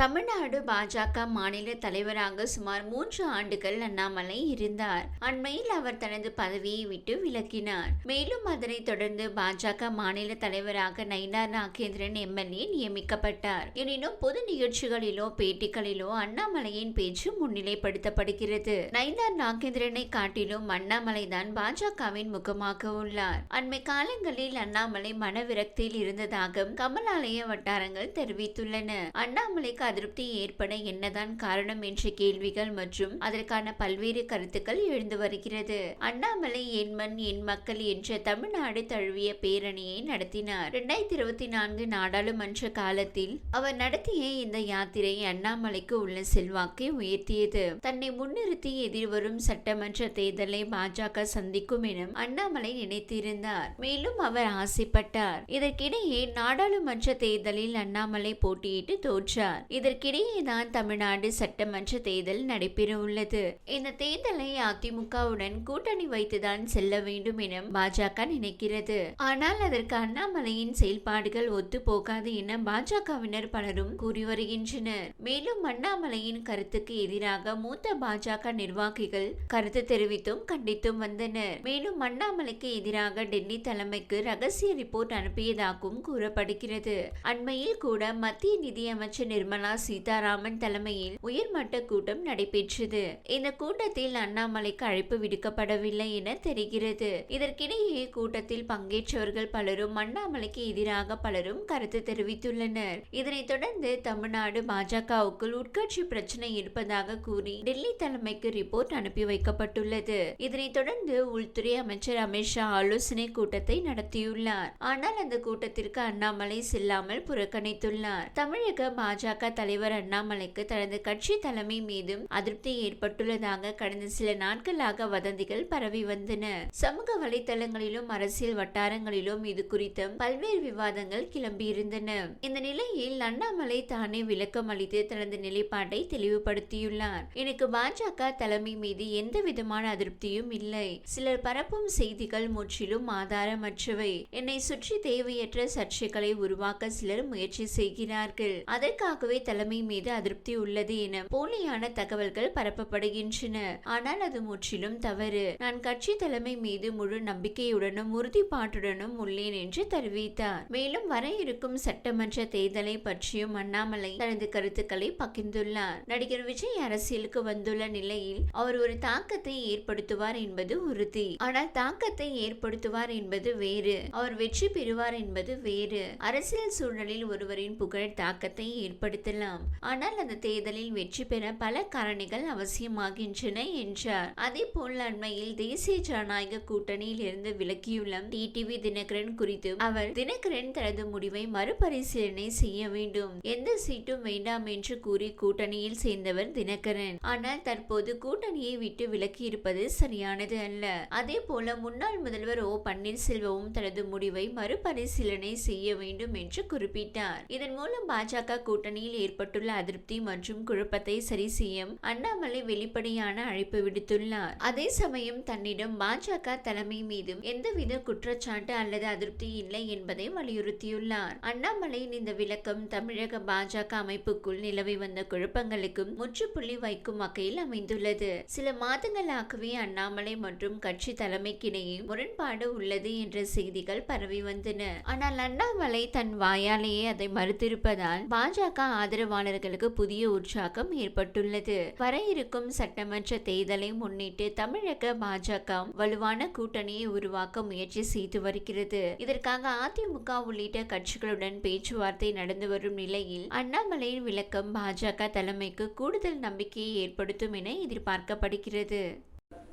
தமிழ்நாடு பாஜக மாநில தலைவராக சுமார் 3 ஆண்டுகள் அண்ணாமலை இருந்தார். அண்மையில் அவர் தனது பதவியை விட்டு விலகினார். மேலும் அதனைத் தொடர்ந்து பாஜக மாநில தலைவராக நயினார் நாகேந்திரன் எம்எல்ஏ நியமிக்கப்பட்டார். எனினும் பொது நிகழ்ச்சிகளிலோ பேட்டிகளிலோ அண்ணாமலையின் பேச்சு முன்னிலைப்படுத்தப்படுகிறது. நயினார் நாகேந்திரனை காட்டிலும் அண்ணாமலை தான் பாஜகவின் முகமாக உள்ளார். அண்மை காலங்களில் அண்ணாமலை மனவிரக்தியில் இருந்ததாக கமலாலய வட்டாரங்கள் தெரிவித்துள்ளன. அண்ணாமலைக்கு அதிருப்தி ஏற்பட என்னதான் காரணம் என்ற கேள்விகள் மற்றும் அதற்கான பல்வேறு கருத்துக்கள் எழுந்து வருகிறது. அண்ணாமலை என் மண் என் மக்கள் என்ற தமிழ்நாடு தழுவிய பேரணியை நடத்தினார். 2024 நாடாளுமன்ற காலத்தில் அவர் நடத்திய இந்த யாத்திரை அண்ணாமலைக்கு உள்ள செல்வாக்கை உயர்த்தியது. தன்னை முன்னிறுத்தி எதிர்வரும் சட்டமன்ற தேர்தலை பாஜக சந்திக்கும் என அண்ணாமலை நினைத்திருந்தார். மேலும் அவர் ஆசைப்பட்டார். இதற்கிடையே நாடாளுமன்ற தேர்தலில் அண்ணாமலை போட்டியிட்டு தோற்றார். இதற்கிடையே தான் தமிழ்நாடு சட்டமன்ற தேர்தல் நடைபெற உள்ளது. இந்த தேர்தலை அதிமுகவுடன் கூட்டணி வைத்துதான் செல்ல வேண்டும் என பாஜக நினைக்கிறது. ஆனால் அதற்கு அண்ணாமலையின் செயல்பாடுகள் ஒத்து போகாது என பாஜகவினர் பலரும் கூறி வருகின்றனர். மேலும் அண்ணாமலையின் கருத்துக்கு எதிராக மூத்த பாஜக நிர்வாகிகள் கருத்து தெரிவித்தும் கண்டித்தும் வந்தனர். மேலும் அண்ணாமலைக்கு எதிராக டெல்லி தலைமைக்கு ரகசிய ரிப்போர்ட் அனுப்பியதாகவும் கூறப்படுகிறது. அண்மையில் கூட மத்திய நிதியமைச்சர் நிர்மலா சீதாராமன் தலைமையில் உயர்மட்ட கூட்டம் நடைபெற்றது. இந்த கூட்டத்தில் அண்ணாமலைக்கு அழைப்பு விடுக்கப்படவில்லை என தெரிகிறது. இதற்கிடையே கூட்டத்தில் பங்கேற்றவர்கள் பலரும் அண்ணாமலைக்கு எதிராக பலரும் கருத்து தெரிவித்துள்ளனர். இதனைத் தொடர்ந்து தமிழ்நாடு பாஜகவுக்குள் உட்கட்சி பிரச்சனை இருப்பதாக கூறி டெல்லி தலைமைக்கு ரிப்போர்ட் அனுப்பி வைக்கப்பட்டுள்ளது. இதனைத் தொடர்ந்து உள்துறை அமைச்சர் அமித்ஷா ஆலோசனை கூட்டத்தை நடத்தியுள்ளார். ஆனால் அந்த கூட்டத்திற்கு அண்ணாமலை செல்லாமல் புறக்கணித்துள்ளார். தமிழக பாஜக தலைவர் அண்ணாமலைக்கு தனது கட்சி தலைமை மீதும் அதிருப்தி ஏற்பட்டுள்ளதாக கடந்த சில நாட்களாக வதந்திகள் பரவி வந்தன. சமூக வலைதளங்களிலும் அரசியல் வட்டாரங்களிலும் இது குறித்த பல்வேறு விவாதங்கள் கிளம்பியிருந்தன. இந்த நிலையில் அண்ணாமலை தானே விளக்கம் அளித்து தனது நிலைப்பாட்டை தெளிவுபடுத்தியுள்ளார். எனக்கு பாஜக தலைமை மீது எந்த விதமான அதிருப்தியும் இல்லை. சிலர் பரப்பும் செய்திகள் முற்றிலும் ஆதாரமற்றவை. என்னை சுற்றி தேவையற்ற சர்ச்சைகளை உருவாக்க சிலர் முயற்சி செய்கிறார்கள். அதற்காகவே தலைமை மீது அதிருப்தி உள்ளது என போலியான தகவல்கள் பரப்பப்படுகின்றன. ஆனால் அது முற்றிலும் தவறு. நான் கட்சி தலைமை மீது முழு நம்பிக்கையுடனும் உறுதிப்பாட்டுடனும் உள்ளேன் என்று தெரிவித்தார். மேலும் வர இருக்கும் சட்டமன்ற தேர்தலை பற்றியும் அண்ணாமலை தனது கருத்துக்களை பகிர்ந்துள்ளார். நடிகர் விஜய் அரசியலுக்கு வந்துள்ள நிலையில் அவர் ஒரு தாக்கத்தை ஏற்படுத்துவார் என்பது உறுதி. ஆனால் தாக்கத்தை ஏற்படுத்துவார் என்பது வேறு, அவர் வெற்றி பெறுவார் என்பது வேறு. அரசியல் சூழலில் ஒருவரின் புகழ் தாக்கத்தை ஏற்படுத்தலாம். ஆனால் அந்த தேர்தலில் வெற்றி பெற பல காரணிகள் அவசியமாகின்றன என்றார். அதே போல் அண்மையில் தேசிய ஜனநாயக கூட்டணியில் இருந்து விலகியுள்ள டிடிவி தினகரன் குறித்து அவர் தினகரன் தனது முடிவை மறுபரிசீலனை செய்ய வேண்டும், எந்த சீட்டும் வேண்டாம் என்று கூறி கூட்டணியில் சேர்ந்தவர் தினகரன். ஆனால் தற்போது கூட்டணியை விட்டு விலகி இருப்பது சரியானது அல்ல. அதே போல முன்னாள் முதல்வர் ஓ பன்னீர்செல்வமும் தனது முடிவை மறுபரிசீலனை செய்ய வேண்டும் என்று குறிப்பிட்டார். இதன் மூலம் பாஜக கூட்டணியில் ஏற்பட்டுள்ள அதிருப்தி மற்றும் குழப்பத்தை சரி செய்ய அண்ணாமலை வெளிப்படையான அழைப்பு விடுத்துள்ளார். அதே சமயம் தன்னிடம் பாஜக தலைமை மீதும் எந்தவித குற்றச்சாட்டு அல்லது அதிருப்தி இல்லை என்பதை வலியுறுத்தியுள்ளார். அண்ணாமலையின் இந்த விளக்கம் தமிழக பாஜக அமைப்புக்குள் நிலவி வந்த குழப்பங்களுக்கும் முற்றுப்புள்ளி வைக்கும் வகையில் அமைந்துள்ளது. சில மாதங்களாகவே அண்ணாமலை மற்றும் கட்சி தலைமைக்கிடையே முரண்பாடு உள்ளது என்ற செய்திகள் பரவி வந்தன. ஆனால் அண்ணாமலை தன் வாயாலேயே அதை மறுத்திருப்பதால் பாஜக ஆதரவாளர்களுக்கு புதிய உற்சாகம் ஏற்பட்டுள்ளது. வர இருக்கும் சட்டமன்ற தேர்தலை முன்னிட்டு தமிழக பாஜக வலுவான கூட்டணியை உருவாக்க முயற்சி செய்து வருகிறது. இதற்காக அதிமுக உள்ளிட்ட கட்சிகளுடன் பேச்சுவார்த்தை நடந்து வரும் நிலையில் அண்ணாமலையின் விளக்கம் பாஜக தலைமைக்கு கூடுதல் நம்பிக்கையை ஏற்படுத்தும் என எதிர்பார்க்கப்படுகிறது.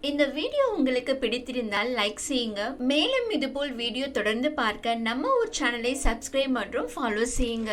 இந்த வீடியோ உங்களுக்கு பிடித்திருந்தால் லைக் செய்யுங்க. மேலும் இதுபோல் வீடியோ தொடர்ந்து பார்க்க நம்ம ஒரு சேனலை சப்ஸ்கிரைப் மற்றும் ஃபாலோ செய்யுங்க.